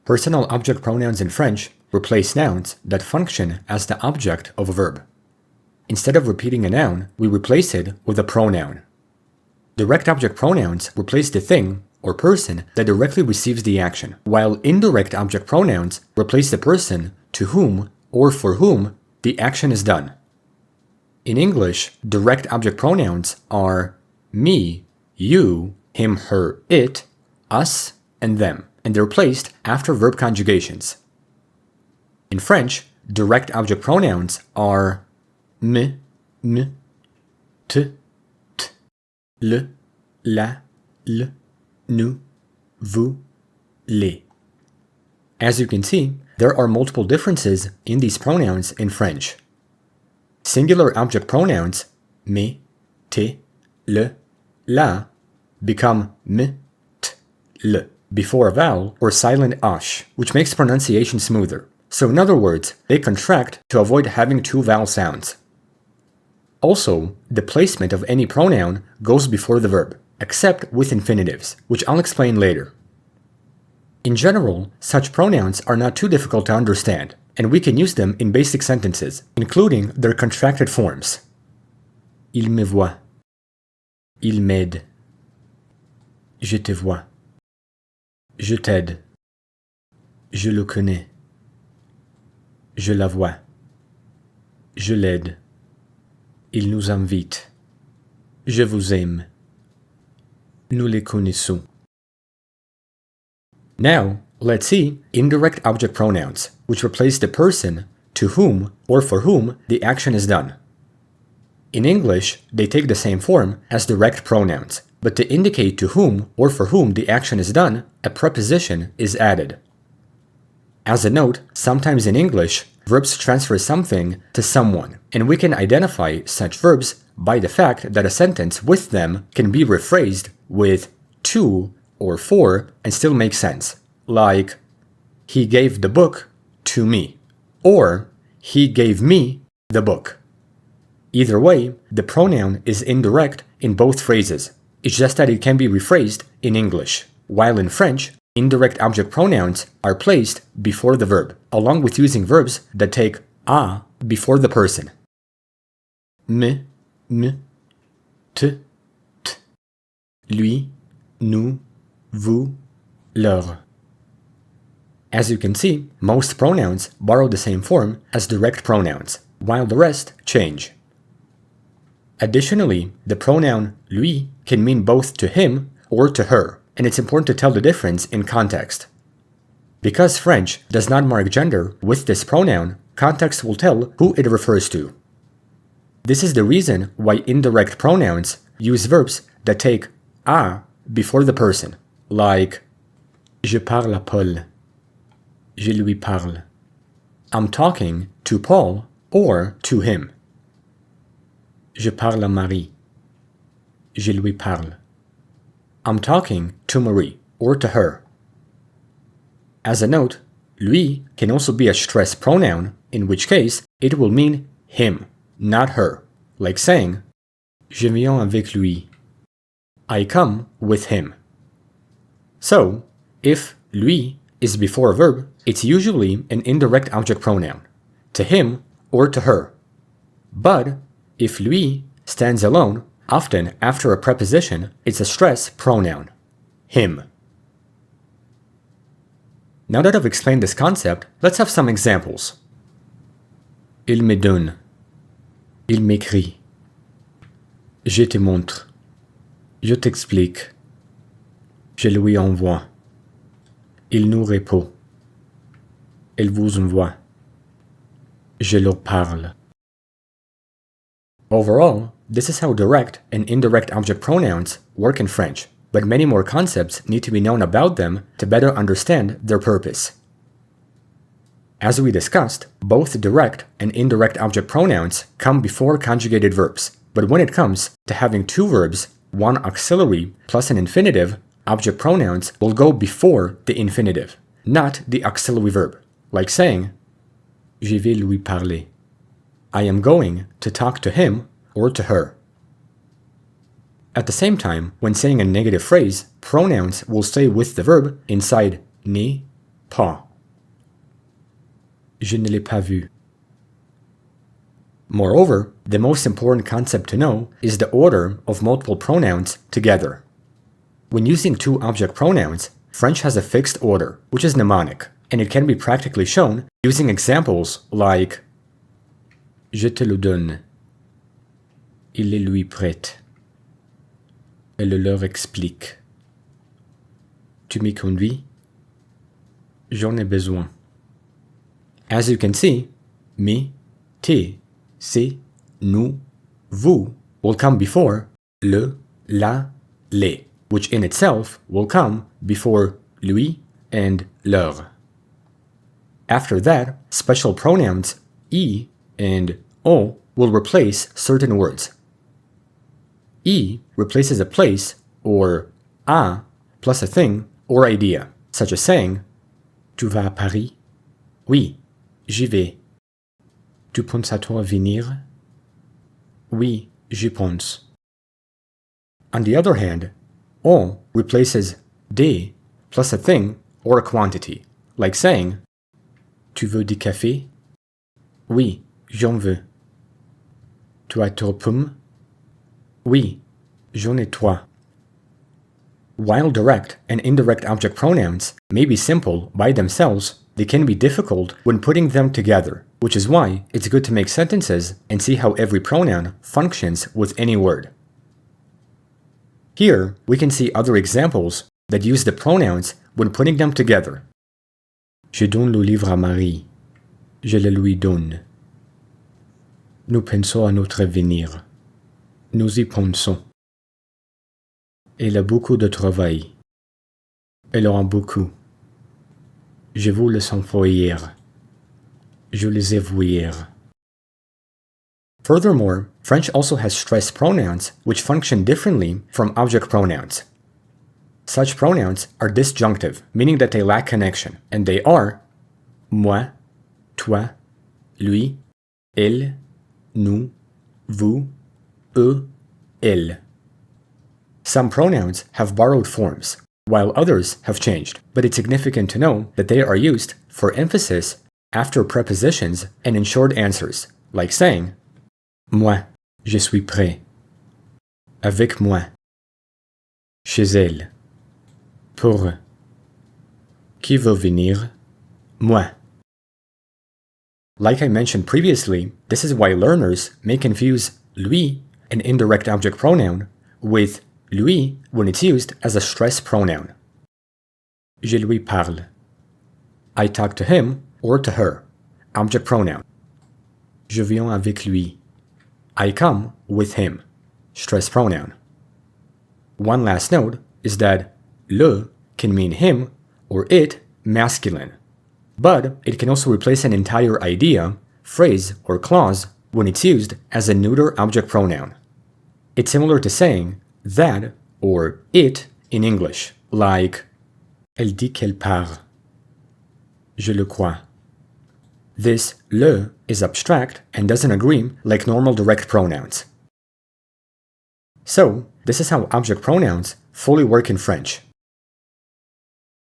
Personal object pronouns in French replace nouns that function as the object of a verb. Instead of repeating a noun, we replace it with a pronoun. Direct object pronouns replace the thing or person that directly receives the action, while indirect object pronouns replace the person to whom or for whom the action is done. In English, direct object pronouns are me, you, him, her, it, us, and them, and they're placed after verb conjugations. In French, direct object pronouns are me, te, le, la, l, nous, vous, les. As you can see, there are multiple differences in these pronouns in French. Singular object pronouns, me, te, le, la, become me, t, le, before a vowel or silent ash, which makes pronunciation smoother. So in other words, they contract to avoid having two vowel sounds. Also, the placement of any pronoun goes before the verb, except with infinitives, which I'll explain later. In general, such pronouns are not too difficult to understand, and we can use them in basic sentences, including their contracted forms. Il me voit. Il m'aide. Je te vois. Je t'aide. Je le connais. Je la vois. Je l'aide. Il nous invite. Je vous aime. Nous les connaissons. Now, let's see indirect object pronouns, which replace the person to whom or for whom the action is done. In English, they take the same form as direct pronouns, but to indicate to whom or for whom the action is done, a preposition is added. As a note, sometimes in English, verbs transfer something to someone, and we can identify such verbs by the fact that a sentence with them can be rephrased with to or for and still make sense, like, he gave the book to me, or he gave me the book. Either way, the pronoun is indirect in both phrases. It's just that it can be rephrased in English, while in French, indirect object pronouns are placed before the verb, along with using verbs that take a before the person. Me, te, lui, nous, vous, leur. As you can see, most pronouns borrow the same form as direct pronouns, while the rest change. Additionally, the pronoun lui can mean both to him or to her, and it's important to tell the difference in context. Because French does not mark gender with this pronoun, context will tell who it refers to. This is the reason why indirect pronouns use verbs that take a before the person, like je parle à Paul, je lui parle. I'm talking to Paul or to him. Je parle à Marie, je lui parle. I'm talking to Marie or to her. As a note, lui can also be a stressed pronoun, in which case it will mean him, not her, like saying je viens avec lui, I come with him. So, if lui is before a verb, it's usually an indirect object pronoun, to him or to her. But if lui stands alone, often after a preposition, it's a stress pronoun, him. Now that I've explained this concept, let's have some examples. Il me donne. Il m'écrit. Je te montre. Je t'explique. Je lui envoie. Il nous répond. Elle vous envoie. Je leur parle. Overall, this is how direct and indirect object pronouns work in French, but many more concepts need to be known about them to better understand their purpose. As we discussed, both direct and indirect object pronouns come before conjugated verbs, but when it comes to having two verbs, one auxiliary plus an infinitive, object pronouns will go before the infinitive, not the auxiliary verb, like saying je vais lui parler. I am going to talk to him or to her. At the same time, when saying a negative phrase, pronouns will stay with the verb inside ne pas. Je ne l'ai pas vu. Moreover, the most important concept to know is the order of multiple pronouns together. When using two object pronouns, French has a fixed order, which is mnemonic, and it can be practically shown using examples like Je te le donne. Il le lui prête. Elle le leur explique. Tu m'y conduis? J'en ai besoin. As you can see, me, te, c'est, nous, vous will come before le, la, les, which in itself will come before lui and leur. After that, special pronouns I and O will replace certain words. I replaces a place or a plus a thing or idea, such as saying Tu vas à Paris? Oui, j'y vais. Tu penses à toi venir? Oui, j'y pense. On the other hand, on replaces des plus a thing or a quantity, like saying Tu veux du café? Oui, j'en veux. Tu as trois pommes? Oui, j'en ai trois. While direct and indirect object pronouns may be simple by themselves, they can be difficult when putting them together, which is why it's good to make sentences and see how every pronoun functions with any word. Here, we can see other examples that use the pronouns when putting them together. Je donne le livre à Marie. Je le lui donne. Nous pensons à notre avenir. Nous y pensons. Elle a beaucoup de travail. Elle en a beaucoup. Je vous les envoie hier. Je les ai vus hier. Furthermore, French also has stressed pronouns which function differently from object pronouns. Such pronouns are disjunctive, meaning that they lack connection, and they are moi, toi, lui, elle, nous, vous, eux, elle. Some pronouns have borrowed forms, while others have changed, but it's significant to know that they are used for emphasis after prepositions and in short answers, like saying Moi, je suis prêt. Avec moi. Chez elle. Pour eux. Qui veut venir? Moi. Like I mentioned previously, this is why learners may confuse lui, an indirect object pronoun, with lui when it's used as a stress pronoun. Je lui parle. I talk to him or to her, object pronoun. Je viens avec lui. I come with him, stress pronoun. One last note is that le can mean him or it masculine, but it can also replace an entire idea, phrase, or clause when it's used as a neuter object pronoun. It's similar to saying that or it in English, like Elle dit qu'elle part. Je le crois. This le is abstract and doesn't agree like normal direct pronouns. So, this is how object pronouns fully work in French.